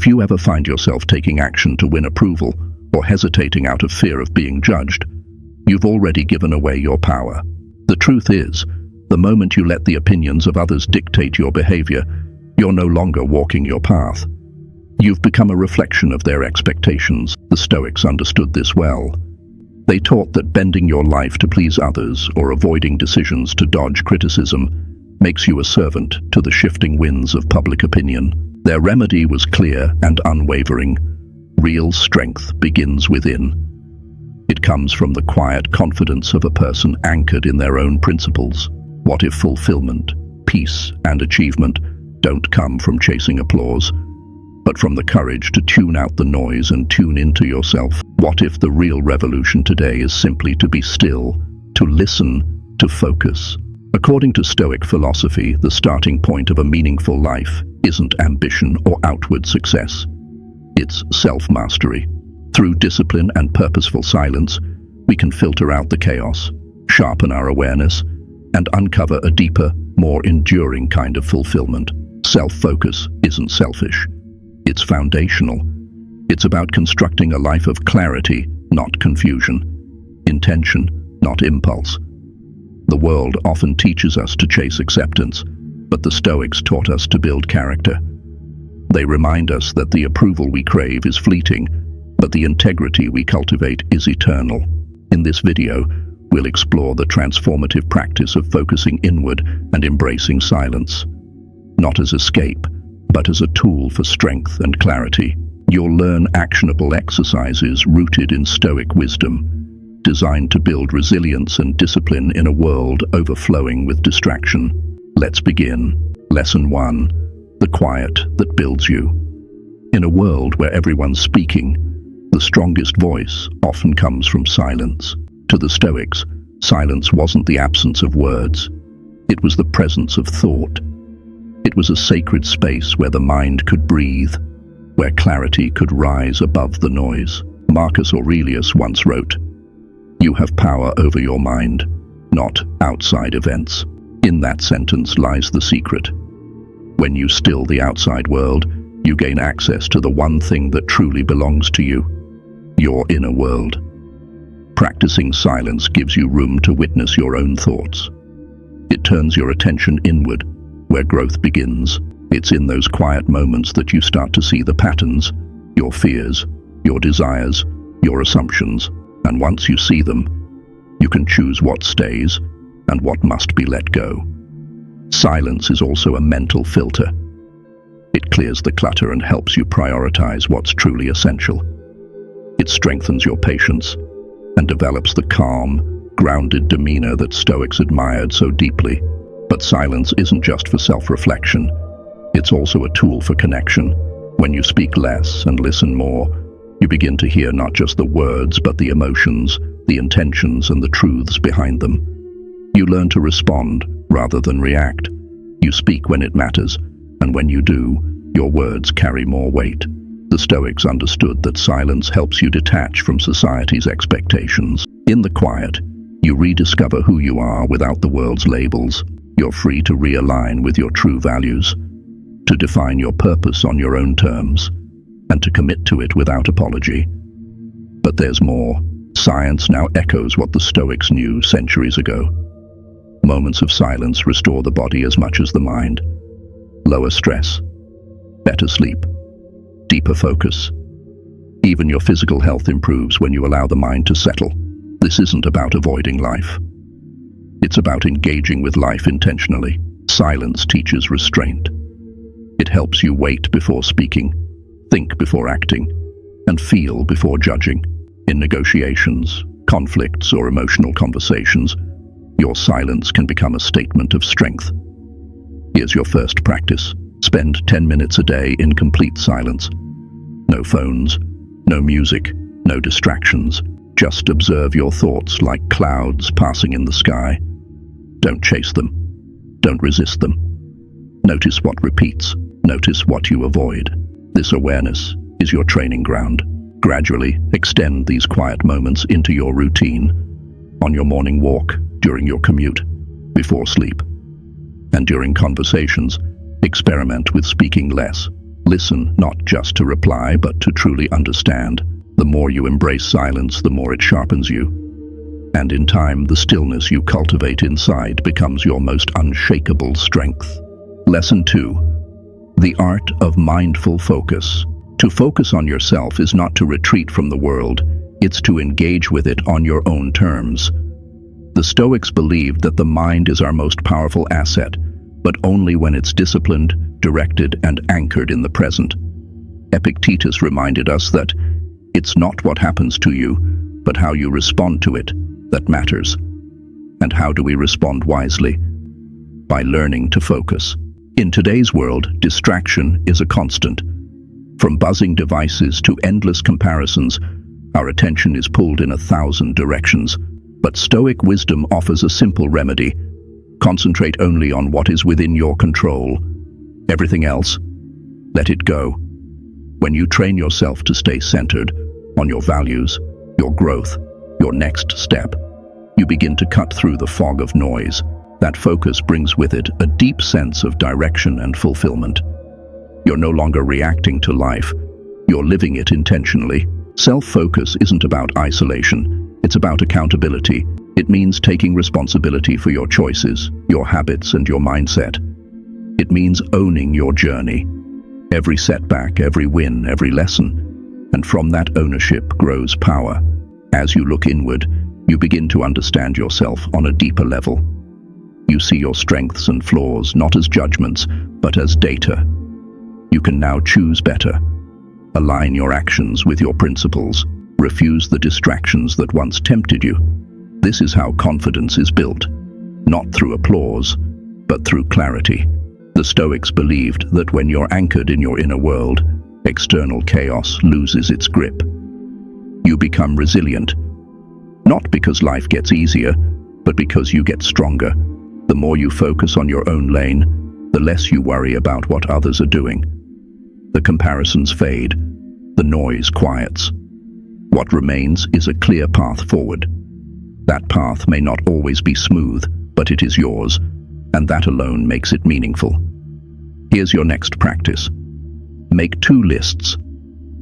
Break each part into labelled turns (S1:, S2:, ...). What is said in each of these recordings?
S1: If you ever find yourself taking action to win approval or hesitating out of fear of being judged, you've already given away your power. The truth is, the moment you let the opinions of others dictate your behavior, you're no longer walking your path. You've become a reflection of their expectations. The Stoics understood this well. They taught that bending your life to please others or avoiding decisions to dodge criticism makes you a servant to the shifting winds of public opinion. Their remedy was clear and unwavering. Real strength begins within. It comes from the quiet confidence of a person anchored in their own principles. What if fulfillment, peace, and achievement don't come from chasing applause, but from the courage to tune out the noise and tune into yourself? What if the real revolution today is simply to be still, to listen, to focus? According to Stoic philosophy, the starting point of a meaningful life isn't ambition or outward success. It's self-mastery. Through discipline and purposeful silence, we can filter out the chaos, sharpen our awareness, and uncover a deeper, more enduring kind of fulfillment. Self-focus isn't selfish. It's foundational. It's about constructing a life of clarity, not confusion, intention, not impulse. The world often teaches us to chase acceptance, but the Stoics taught us to build character. They remind us that the approval we crave is fleeting, but the integrity we cultivate is eternal. In this video, we'll explore the transformative practice of focusing inward and embracing silence, not as escape, but as a tool for strength and clarity. You'll learn actionable exercises rooted in Stoic wisdom, designed to build resilience and discipline in a world overflowing with distraction. Let's begin. Lesson 1. The quiet that builds you. In a world where everyone's speaking, the strongest voice often comes from silence. To the Stoics, silence wasn't the absence of words. It was the presence of thought. It was a sacred space where the mind could breathe, where clarity could rise above the noise. Marcus Aurelius once wrote, "You have power over your mind, not outside events." In that sentence lies the secret. When you still the outside world, you gain access to the one thing that truly belongs to you, your inner world. Practicing silence gives you room to witness your own thoughts. It turns your attention inward, where growth begins. It's in those quiet moments that you start to see the patterns, your fears, your desires, your assumptions, and once you see them, you can choose what stays and what must be let go. Silence is also a mental filter. It clears the clutter and helps you prioritize what's truly essential. It strengthens your patience and develops the calm, grounded demeanor that Stoics admired so deeply. But silence isn't just for self-reflection. It's also a tool for connection. When you speak less and listen more, you begin to hear not just the words, but the emotions, the intentions, and the truths behind them. You learn to respond rather than react. You speak when it matters, and when you do, your words carry more weight. The Stoics understood that silence helps you detach from society's expectations. In the quiet, you rediscover who you are without the world's labels. You're free to realign with your true values, to define your purpose on your own terms, and to commit to it without apology. But there's more. Science now echoes what the Stoics knew centuries ago. Moments of silence restore the body as much as the mind. Lower stress, better sleep, deeper focus. Even your physical health improves when you allow the mind to settle. This isn't about avoiding life. It's about engaging with life intentionally. Silence teaches restraint. It helps you wait before speaking, think before acting, and feel before judging. In negotiations, conflicts, or emotional conversations, your silence can become a statement of strength. Here's your first practice. Spend 10 minutes a day in complete silence. No phones, no music, no distractions. Just observe your thoughts like clouds passing in the sky. Don't chase them. Don't resist them. Notice what repeats. Notice what you avoid. This awareness is your training ground. Gradually extend these quiet moments into your routine, on your morning walk, during your commute, before sleep. And during conversations, experiment with speaking less, Listen not just to reply, but to truly understand. The more you embrace silence, the more it sharpens you. And in time, the stillness you cultivate inside becomes your most unshakable strength. Lesson 2. The art of mindful focus. To focus on yourself is not to retreat from the world, it's to engage with it on your own terms. The Stoics believed that the mind is our most powerful asset, but only when it's disciplined, directed, and anchored in the present. Epictetus reminded us that it's not what happens to you, but how you respond to it that matters. And how do we respond wisely? By learning to focus. In today's world, distraction is a constant. From buzzing devices to endless comparisons, our attention is pulled in 1,000 directions. But Stoic wisdom offers a simple remedy. Concentrate only on what is within your control. Everything else, let it go. When you train yourself to stay centered on your values, your growth, your next step, you begin to cut through the fog of noise. That focus brings with it a deep sense of direction and fulfillment. You're no longer reacting to life, you're living it intentionally. Self-focus isn't about isolation, it's about accountability. It means taking responsibility for your choices, your habits, and your mindset. It means owning your journey. Every setback, every win, every lesson. And from that ownership grows power. As you look inward, you begin to understand yourself on a deeper level. You see your strengths and flaws not as judgments, but as data. You can now choose better. Align your actions with your principles. Refuse the distractions that once tempted you. This is how confidence is built, not through applause, but through clarity. The Stoics believed that when you're anchored in your inner world, external chaos loses its grip. You become resilient, not because life gets easier, but because you get stronger. The more you focus on your own lane, the less you worry about what others are doing. The comparisons fade, the noise quiets. What remains is a clear path forward. That path may not always be smooth, but it is yours, and that alone makes it meaningful. Here's your next practice. Make 2 lists.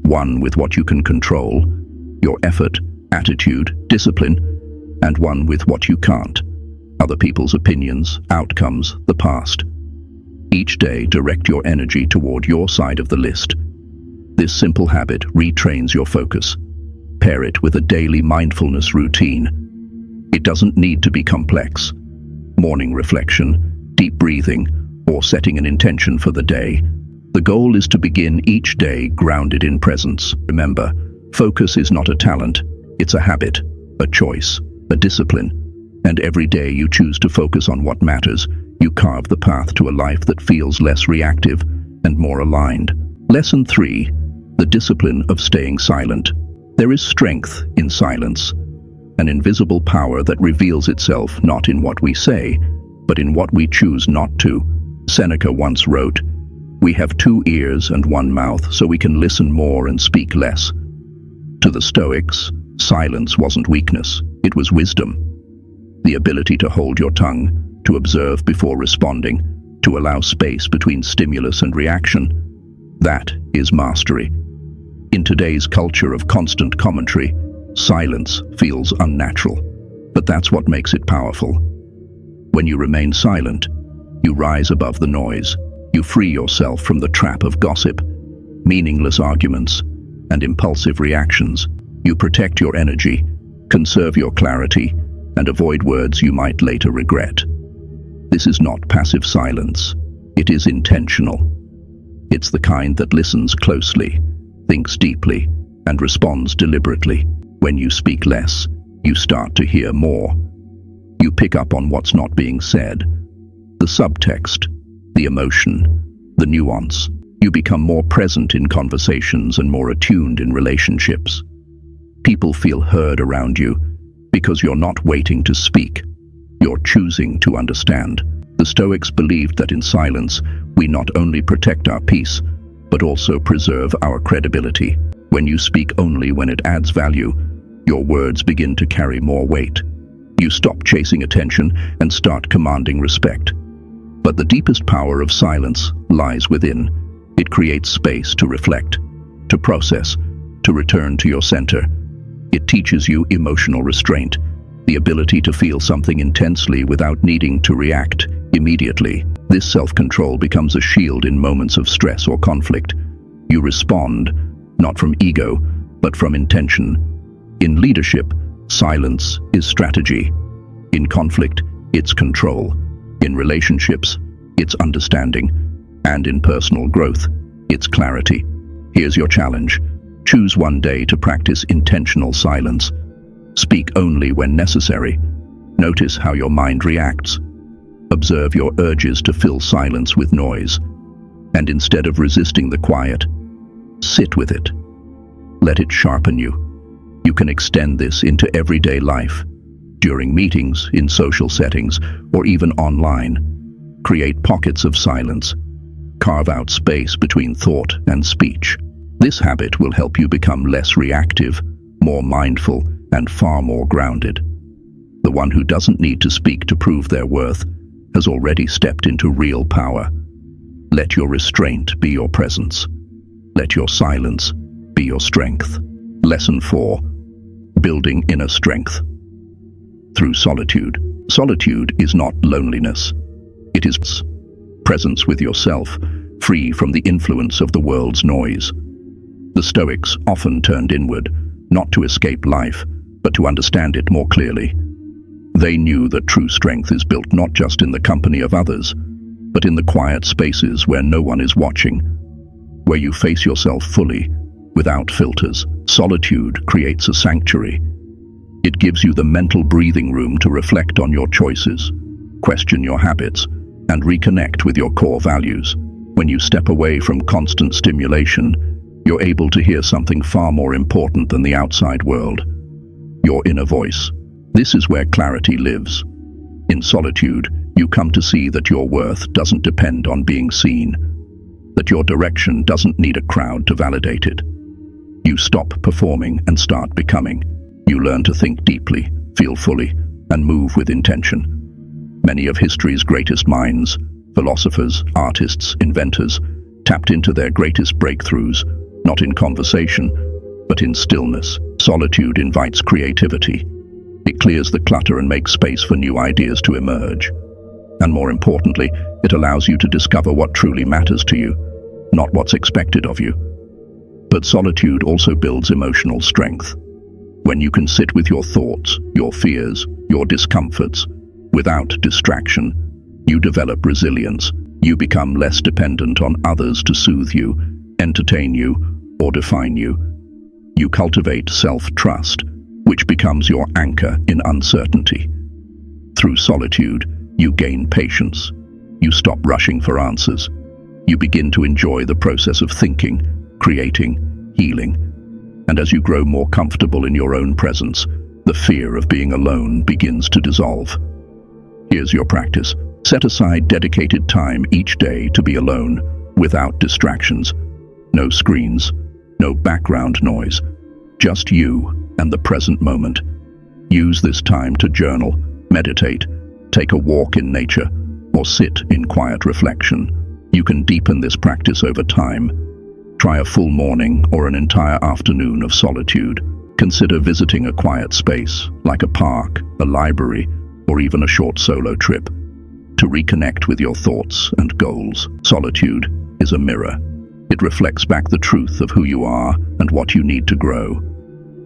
S1: One with what you can control, your effort, attitude, discipline, and one with what you can't, other people's opinions, outcomes, the past. Each day, direct your energy toward your side of the list. This simple habit retrains your focus. Pair it with a daily mindfulness routine. It doesn't need to be complex. Morning reflection, deep breathing, or setting an intention for the day. The goal is to begin each day grounded in presence. Remember, focus is not a talent, it's a habit, a choice, a discipline. And every day you choose to focus on what matters, you carve the path to a life that feels less reactive and more aligned. Lesson 3. The discipline of staying silent. There is strength in silence, an invisible power that reveals itself not in what we say, but in what we choose not to. Seneca once wrote, "We have 2 ears and 1 mouth, so we can listen more and speak less." To the Stoics, silence wasn't weakness, it was wisdom. The ability to hold your tongue, to observe before responding, to allow space between stimulus and reaction. That is mastery. In today's culture of constant commentary, silence feels unnatural, but that's what makes it powerful. When you remain silent, you rise above the noise. You free yourself from the trap of gossip, meaningless arguments, and impulsive reactions. You protect your energy, conserve your clarity, and avoid words you might later regret. This is not passive silence. It is intentional. It's the kind that listens closely, thinks deeply, and responds deliberately. When you speak less, you start to hear more. You pick up on what's not being said, the subtext, the emotion, the nuance. You become more present in conversations and more attuned in relationships. People feel heard around you because you're not waiting to speak. You're choosing to understand. The Stoics believed that in silence, we not only protect our peace, but also preserve our credibility. When you speak only when it adds value, your words begin to carry more weight. You stop chasing attention and start commanding respect. But the deepest power of silence lies within. It creates space to reflect, to process, to return to your center. It teaches you emotional restraint, the ability to feel something intensely without needing to react immediately. This self-control becomes a shield in moments of stress or conflict. You respond, not from ego, but from intention. In leadership, silence is strategy. In conflict, it's control. In relationships, it's understanding. And in personal growth, it's clarity. Here's your challenge. Choose one day to practice intentional silence. Speak only when necessary. Notice how your mind reacts. Observe your urges to fill silence with noise. And instead of resisting the quiet, sit with it. Let it sharpen you. You can extend this into everyday life, during meetings, in social settings, or even online. Create pockets of silence. Carve out space between thought and speech. This habit will help you become less reactive, more mindful, and far more grounded. The one who doesn't need to speak to prove their worth has already stepped into real power. Let your restraint be your presence. Let your silence be your strength. Lesson 4. Building inner strength. Through solitude. Solitude is not loneliness. It is presence with yourself, free from the influence of the world's noise. The Stoics often turned inward, not to escape life, but to understand it more clearly. They knew that true strength is built not just in the company of others, but in the quiet spaces where no one is watching, where you face yourself fully, without filters. Solitude creates a sanctuary. It gives you the mental breathing room to reflect on your choices, question your habits, and reconnect with your core values. When you step away from constant stimulation, you're able to hear something far more important than the outside world: your inner voice. This is where clarity lives. In solitude, you come to see that your worth doesn't depend on being seen, that your direction doesn't need a crowd to validate it. You stop performing and start becoming. You learn to think deeply, feel fully, and move with intention. Many of history's greatest minds, philosophers, artists, inventors, tapped into their greatest breakthroughs, not in conversation, but in stillness. Solitude invites creativity. It clears the clutter and makes space for new ideas to emerge. And more importantly, it allows you to discover what truly matters to you, not what's expected of you. But solitude also builds emotional strength. When you can sit with your thoughts, your fears, your discomforts, without distraction, you develop resilience. You become less dependent on others to soothe you, entertain you, or define you. You cultivate self-trust, which becomes your anchor in uncertainty. Through solitude, you gain patience. You stop rushing for answers. You begin to enjoy the process of thinking, creating, healing. And as you grow more comfortable in your own presence, the fear of being alone begins to dissolve. Here's your practice. Set aside dedicated time each day to be alone, without distractions. No screens, no background noise, just you and the present moment. Use this time to journal, meditate, take a walk in nature, or sit in quiet reflection. You can deepen this practice over time. Try a full morning or an entire afternoon of solitude. Consider visiting a quiet space, like a park, a library, or even a short solo trip, to reconnect with your thoughts and goals. Solitude is a mirror. It reflects back the truth of who you are and what you need to grow.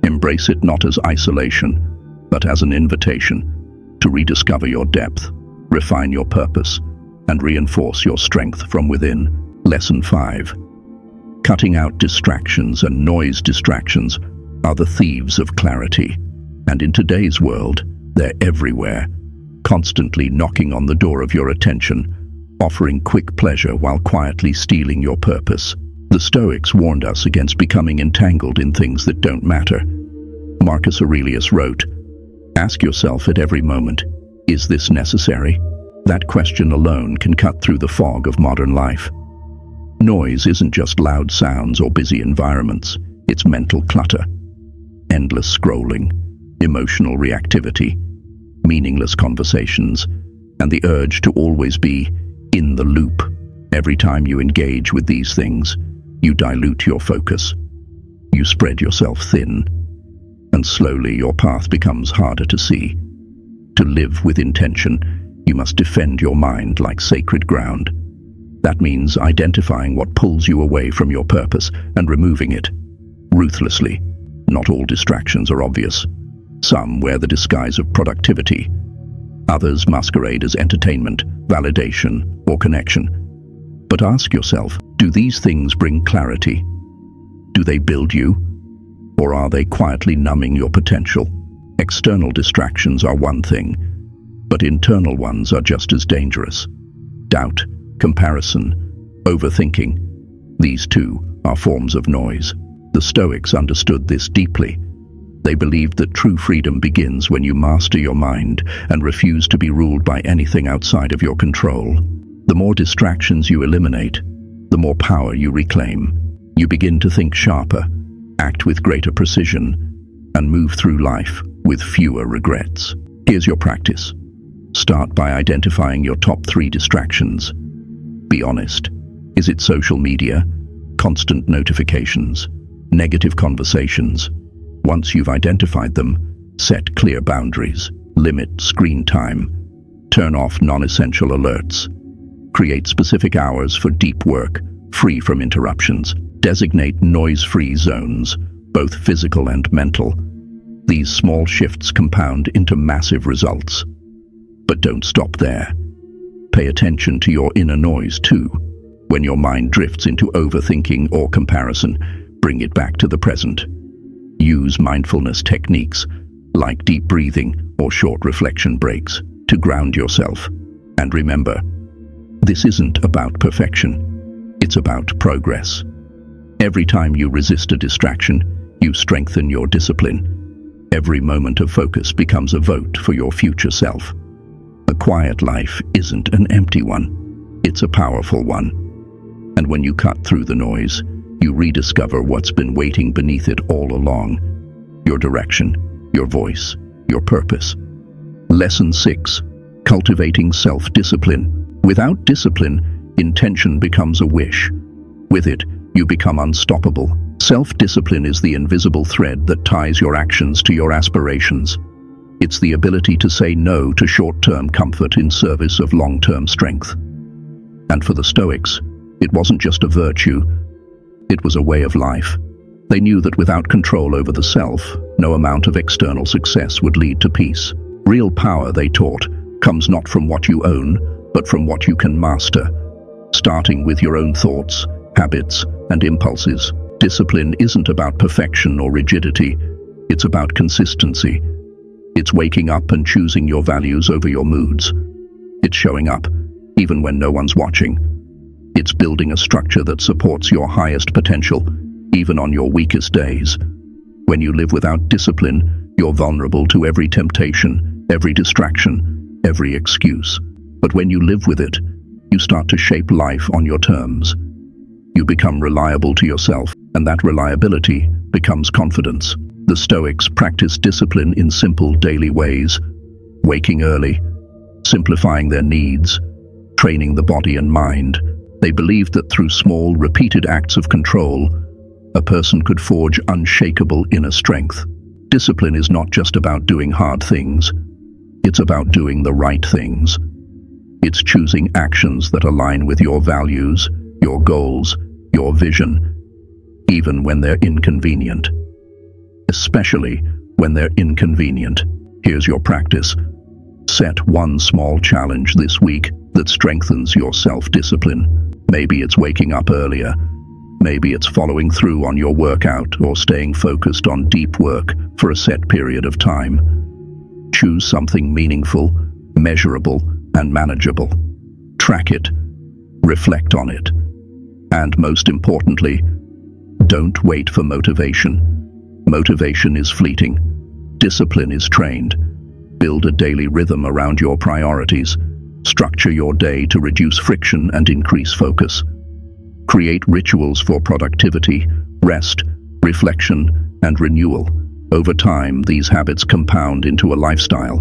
S1: Embrace it not as isolation, but as an invitation to rediscover your depth, refine your purpose, and reinforce your strength from within. Lesson 5. Cutting out distractions and noise. Distractions are the thieves of clarity. And in today's world, they're everywhere, constantly knocking on the door of your attention, offering quick pleasure while quietly stealing your purpose. The Stoics warned us against becoming entangled in things that don't matter. Marcus Aurelius wrote, "Ask yourself at every moment, is this necessary?" That question alone can cut through the fog of modern life. Noise isn't just loud sounds or busy environments, it's mental clutter. Endless scrolling, emotional reactivity, meaningless conversations, and the urge to always be in the loop. Every time you engage with these things, you dilute your focus. You spread yourself thin, and slowly your path becomes harder to see. To live with intention, you must defend your mind like sacred ground. That means identifying what pulls you away from your purpose and removing it ruthlessly. Not all distractions are obvious. Some wear the disguise of productivity. Others masquerade as entertainment, validation, or connection. But ask yourself, do these things bring clarity? Do they build you? Or are they quietly numbing your potential? External distractions are one thing, but internal ones are just as dangerous. Doubt, comparison, overthinking. These too are forms of noise. The Stoics understood this deeply. They believed that true freedom begins when you master your mind and refuse to be ruled by anything outside of your control. The more distractions you eliminate, the more power you reclaim. You begin to think sharper, act with greater precision, and move through life with fewer regrets. Here's your practice. Start by identifying your top 3 distractions. Be honest. Is it social media, constant notifications, negative conversations? Once you've identified them, set clear boundaries. Limit screen time. Turn off non-essential alerts. Create specific hours for deep work, free from interruptions. Designate noise-free zones, both physical and mental. These small shifts compound into massive results. But don't stop there. Pay attention to your inner noise too. When your mind drifts into overthinking or comparison, bring it back to the present. Use mindfulness techniques like deep breathing or short reflection breaks to ground yourself. And remember, this isn't about perfection. It's about progress. Every time you resist a distraction, you strengthen your discipline. Every moment of focus becomes a vote for your future self. A quiet life isn't an empty one. It's a powerful one. And when you cut through the noise, you rediscover what's been waiting beneath it all along. Your direction, your voice, your purpose. Lesson 6. Cultivating self-discipline. Without discipline, intention becomes a wish. With it, you become unstoppable. Self-discipline is the invisible thread that ties your actions to your aspirations. It's the ability to say no to short-term comfort in service of long-term strength. And for the Stoics, it wasn't just a virtue, it was a way of life. They knew that without control over the self, no amount of external success would lead to peace. Real power, they taught, comes not from what you own, but from what you can master, starting with your own thoughts, habits, and impulses. Discipline isn't about perfection or rigidity, it's about consistency. It's waking up and choosing your values over your moods. It's showing up, even when no one's watching. It's building a structure that supports your highest potential, even on your weakest days. When you live without discipline, you're vulnerable to every temptation, every distraction, every excuse. But when you live with it, you start to shape life on your terms. You become reliable to yourself, and that reliability becomes confidence. The Stoics practiced discipline in simple daily ways, waking early, simplifying their needs, training the body and mind. They believed that through small, repeated acts of control, a person could forge unshakable inner strength. Discipline is not just about doing hard things, it's about doing the right things. It's choosing actions that align with your values, your goals, your vision, even when they're inconvenient. Especially when they're inconvenient. Here's your practice. Set one small challenge this week that strengthens your self-discipline. Maybe it's waking up earlier. Maybe it's following through on your workout or staying focused on deep work for a set period of time. Choose something meaningful, measurable, and manageable. Track it. Reflect on it. And most importantly, don't wait for motivation. Motivation is fleeting. Discipline is trained. Build a daily rhythm around your priorities. Structure your day to reduce friction and increase focus. Create rituals for productivity, rest, reflection, and renewal. Over time, these habits compound into a lifestyle,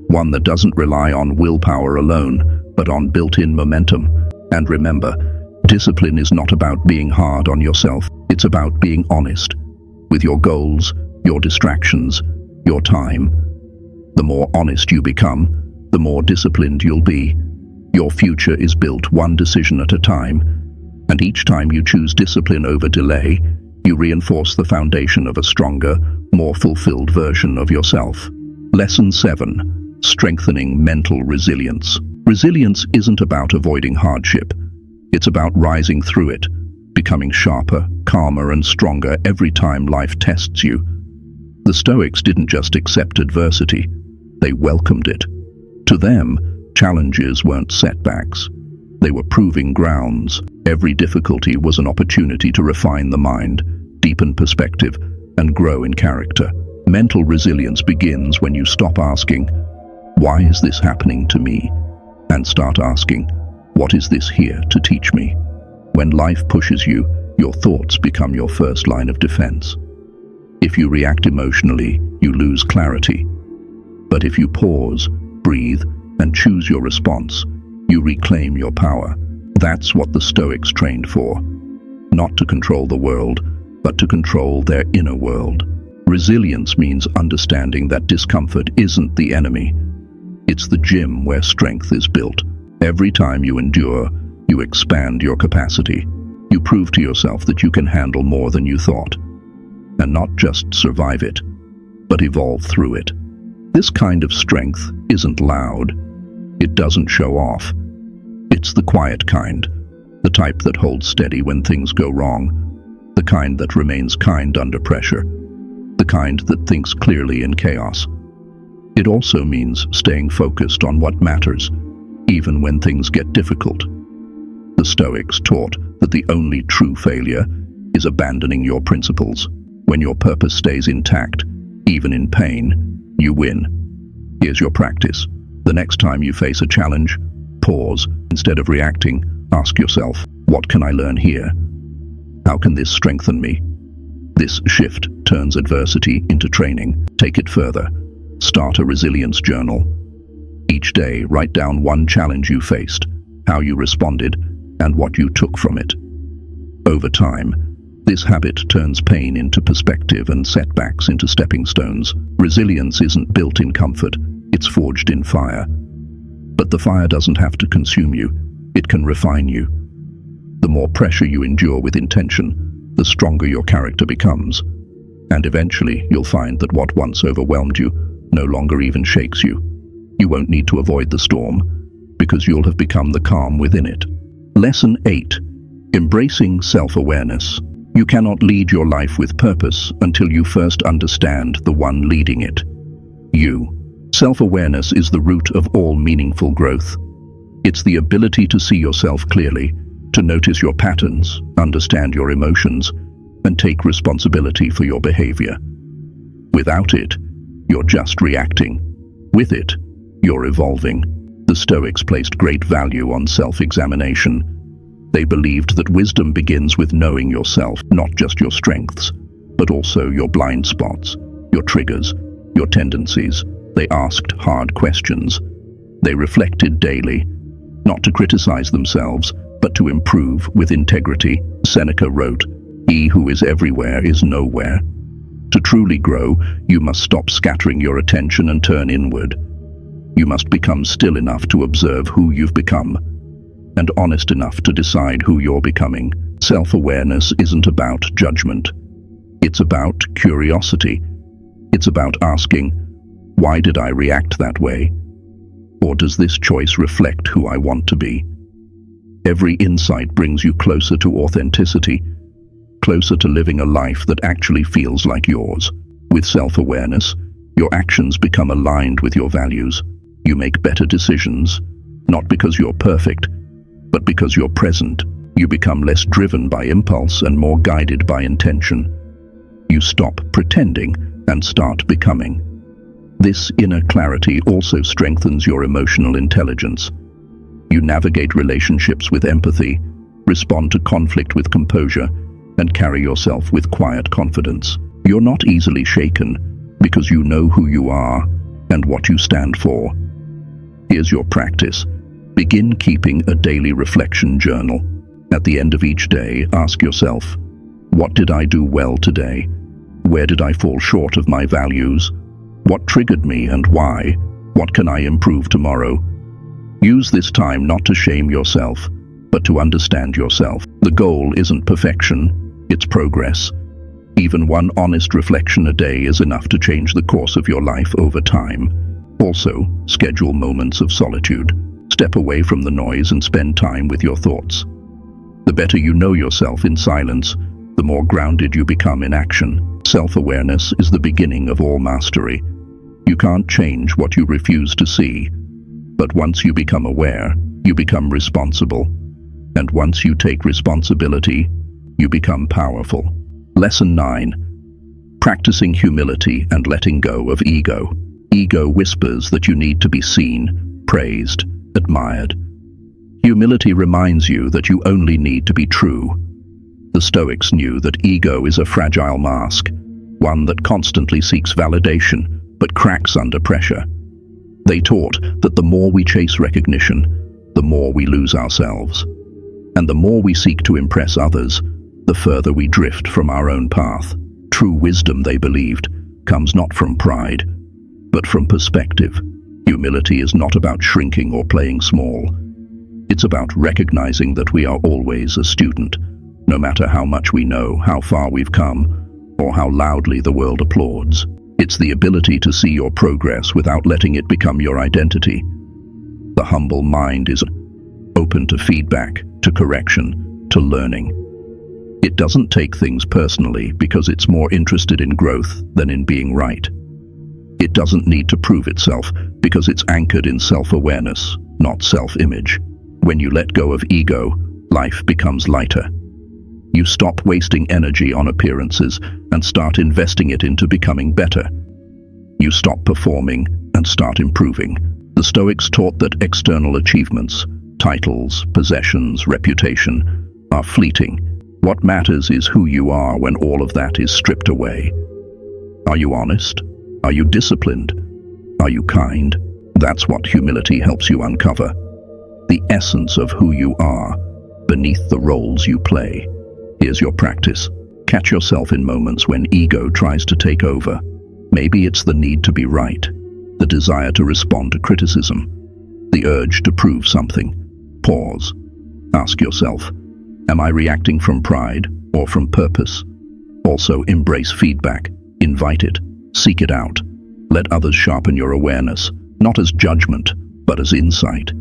S1: one that doesn't rely on willpower alone, but on built-in momentum. And remember, Discipline is not about being hard on yourself. It's about being honest with your goals, your distractions, your time. The more honest you become, the more disciplined you'll be. Your future is built one decision at a time, and each time you choose discipline over delay, you reinforce the foundation of a stronger, more fulfilled version of yourself. Lesson 7. Strengthening mental resilience. Resilience isn't about avoiding hardship. It's about rising through it, becoming sharper, calmer, and stronger every time life tests you. The Stoics didn't just accept adversity, they welcomed it. To them, challenges weren't setbacks. They were proving grounds. Every difficulty was an opportunity to refine the mind, deepen perspective, and grow in character. Mental resilience begins when you stop asking, "Why is this happening to me?" and start asking, "What is this here to teach me?" When life pushes you, your thoughts become your first line of defense. If you react emotionally, you lose clarity. But if you pause, breathe, and choose your response, you reclaim your power. That's what the Stoics trained for. Not to control the world, but to control their inner world. Resilience means understanding that discomfort isn't the enemy. It's the gym where strength is built. Every time you endure, you expand your capacity. You prove to yourself that you can handle more than you thought. And not just survive it, but evolve through it. This kind of strength isn't loud. It doesn't show off. It's the quiet kind, the type that holds steady when things go wrong, the kind that remains kind under pressure, the kind that thinks clearly in chaos. It also means staying focused on what matters, even when things get difficult. The Stoics taught that the only true failure is abandoning your principles. When your purpose stays intact, even in pain, you win. Here's your practice. The next time you face a challenge, pause. Instead of reacting, ask yourself, what can I learn here? How can this strengthen me? This shift turns adversity into training. Take it further. Start a resilience journal. Each day, write down one challenge you faced, how you responded, and what you took from it. Over time, this habit turns pain into perspective and setbacks into stepping stones. Resilience isn't built in comfort, it's forged in fire. But the fire doesn't have to consume you, it can refine you. The more pressure you endure with intention, the stronger your character becomes. And eventually, you'll find that what once overwhelmed you no longer even shakes you. You won't need to avoid the storm, because you'll have become the calm within it. Lesson 8. Embracing self-awareness. You cannot lead your life with purpose until you first understand the one leading it. You. Self-awareness is the root of all meaningful growth. It's the ability to see yourself clearly, to notice your patterns, understand your emotions, and take responsibility for your behavior. Without it, you're just reacting. With it, you're evolving. The Stoics placed great value on self-examination. They believed that wisdom begins with knowing yourself, not just your strengths, but also your blind spots, your triggers, your tendencies. They asked hard questions. They reflected daily, not to criticize themselves, but to improve with integrity. Seneca wrote, "He who is everywhere is nowhere." To truly grow, you must stop scattering your attention and turn inward. You must become still enough to observe who you've become, and honest enough to decide who you're becoming. Self-awareness isn't about judgment. It's about curiosity. It's about asking, why did I react that way? Or does this choice reflect who I want to be? Every insight brings you closer to authenticity, closer to living a life that actually feels like yours. With self-awareness, your actions become aligned with your values. You make better decisions, not because you're perfect, but because you're present. You become less driven by impulse and more guided by intention. You stop pretending and start becoming. This inner clarity also strengthens your emotional intelligence. You navigate relationships with empathy, respond to conflict with composure, and carry yourself with quiet confidence. You're not easily shaken because you know who you are and what you stand for. Here's your practice. Begin keeping a daily reflection journal. At the end of each day, ask yourself, what did I do well today? Where did I fall short of my values? What triggered me and why? What can I improve tomorrow? Use this time not to shame yourself, but to understand yourself. The goal isn't perfection, it's progress. Even one honest reflection a day is enough to change the course of your life over time. Also, schedule moments of solitude. Step away from the noise and spend time with your thoughts. The better you know yourself in silence, the more grounded you become in action. Self-awareness is the beginning of all mastery. You can't change what you refuse to see, but once you become aware, you become responsible. And once you take responsibility, you become powerful. Lesson 9. Practicing humility and letting go of ego. Ego whispers that you need to be seen, praised, admired. Humility reminds you that you only need to be true. The Stoics knew that ego is a fragile mask, one that constantly seeks validation but cracks under pressure. They taught that the more we chase recognition, the more we lose ourselves. And the more we seek to impress others, the further we drift from our own path. True wisdom, they believed, comes not from pride, but from perspective. Humility is not about shrinking or playing small. It's about recognizing that we are always a student, no matter how much we know, how far we've come, or how loudly the world applauds. It's the ability to see your progress without letting it become your identity. The humble mind is open to feedback, to correction, to learning. It doesn't take things personally because it's more interested in growth than in being right. It doesn't need to prove itself because it's anchored in self-awareness, not self-image. When you let go of ego, life becomes lighter. You stop wasting energy on appearances and start investing it into becoming better. You stop performing and start improving. The Stoics taught that external achievements, titles, possessions, reputation, are fleeting. What matters is who you are when all of that is stripped away. Are you honest? Are you disciplined? Are you kind? That's what humility helps you uncover. The essence of who you are, beneath the roles you play. Here's your practice. Catch yourself in moments when ego tries to take over. Maybe it's the need to be right, the desire to respond to criticism, the urge to prove something. Pause. Ask yourself, am I reacting from pride or from purpose? Also, embrace feedback. Invite it. Seek it out. Let others sharpen your awareness, not as judgment, but as insight.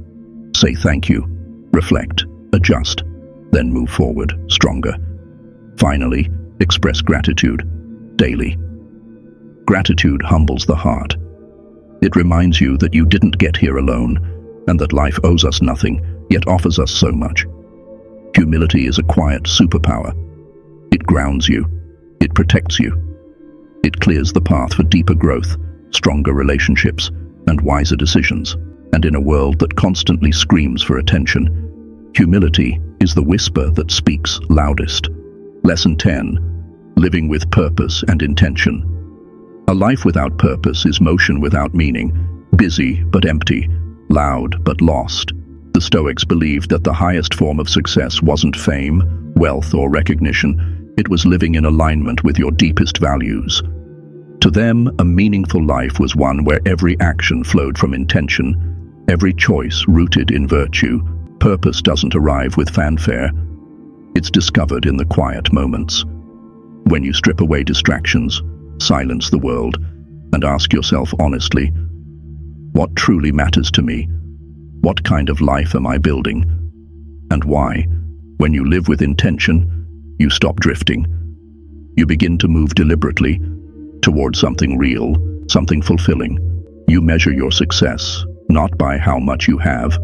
S1: Say thank you. Reflect. Adjust. Then move forward, stronger. Finally, express gratitude daily. Gratitude humbles the heart. It reminds you that you didn't get here alone, and that life owes us nothing, yet offers us so much. Humility is a quiet superpower. It grounds you. It protects you. It clears the path for deeper growth, stronger relationships, and wiser decisions. And in a world that constantly screams for attention, humility is the whisper that speaks loudest. Lesson 10. Living with purpose and intention. A life without purpose is motion without meaning, busy but empty, loud but lost. The Stoics believed that the highest form of success wasn't fame, wealth, or recognition. It was living in alignment with your deepest values. To them, a meaningful life was one where every action flowed from intention, every choice rooted in virtue. Purpose doesn't arrive with fanfare. It's discovered in the quiet moments. When you strip away distractions, silence the world, and ask yourself honestly, what truly matters to me? What kind of life am I building? And why? When you live with intention, you stop drifting. You begin to move deliberately towards something real, something fulfilling. You measure your success not by how much you have,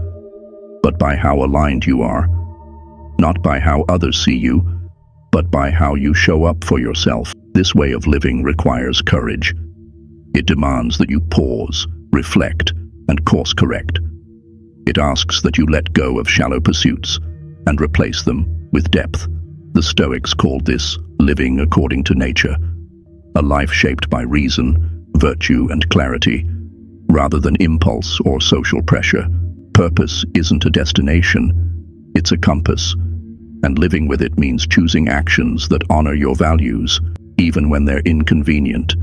S1: but by how aligned you are. Not by how others see you, but by how you show up for yourself. This way of living requires courage. It demands that you pause, reflect, and course correct. It asks that you let go of shallow pursuits and replace them with depth. The Stoics called this living according to nature, a life shaped by reason, virtue, and clarity, rather than impulse or social pressure. Purpose isn't a destination, it's a compass. And living with it means choosing actions that honor your values, even when they're inconvenient,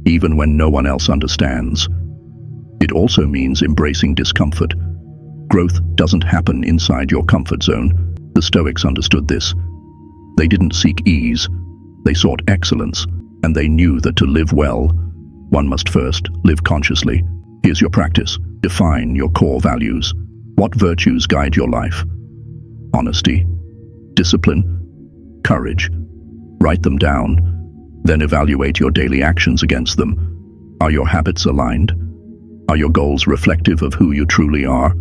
S1: even when no one else understands. It also means embracing discomfort. Growth doesn't happen inside your comfort zone. The Stoics understood this. They didn't seek ease, they sought excellence, and they knew that to live well, one must first live consciously. Here's your practice. Define your core values. What virtues guide your life? Honesty, discipline, courage. Write them down, then evaluate your daily actions against them. Are your habits aligned? Are your goals reflective of who you truly are?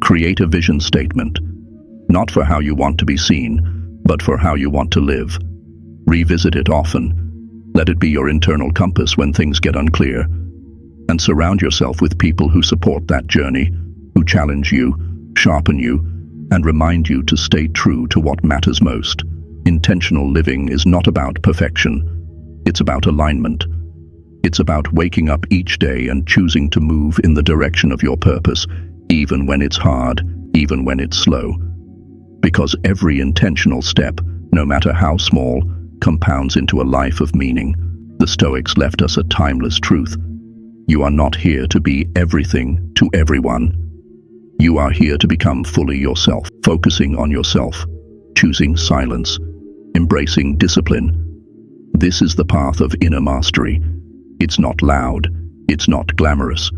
S1: Create a vision statement, not for how you want to be seen, but for how you want to live. Revisit it often. Let it be your internal compass when things get unclear. And surround yourself with people who support that journey, who challenge you, sharpen you, and remind you to stay true to what matters most. Intentional living is not about perfection. It's about alignment. It's about waking up each day and choosing to move in the direction of your purpose, even when it's hard, even when it's slow. Because every intentional step, no matter how small, compounds into a life of meaning. The Stoics left us a timeless truth. You are not here to be everything to everyone. You are here to become fully yourself, focusing on yourself, choosing silence, embracing discipline. This is the path of inner mastery. It's not loud, it's not glamorous,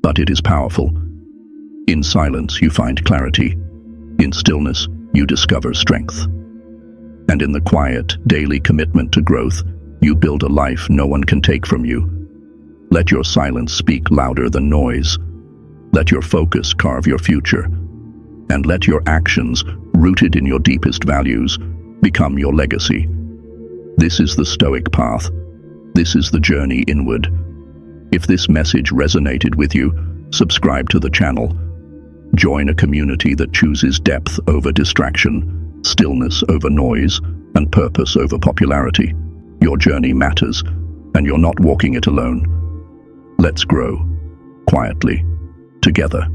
S1: but it is powerful. In silence, you find clarity. In stillness, you discover strength. And in the quiet, daily commitment to growth, you build a life no one can take from you. Let your silence speak louder than noise. Let your focus carve your future. And let your actions, rooted in your deepest values, become your legacy. This is the Stoic path. This is the journey inward. If this message resonated with you, subscribe to the channel. Join a community that chooses depth over distraction, stillness over noise, and purpose over popularity. Your journey matters, and you're not walking it alone. Let's grow, quietly, together.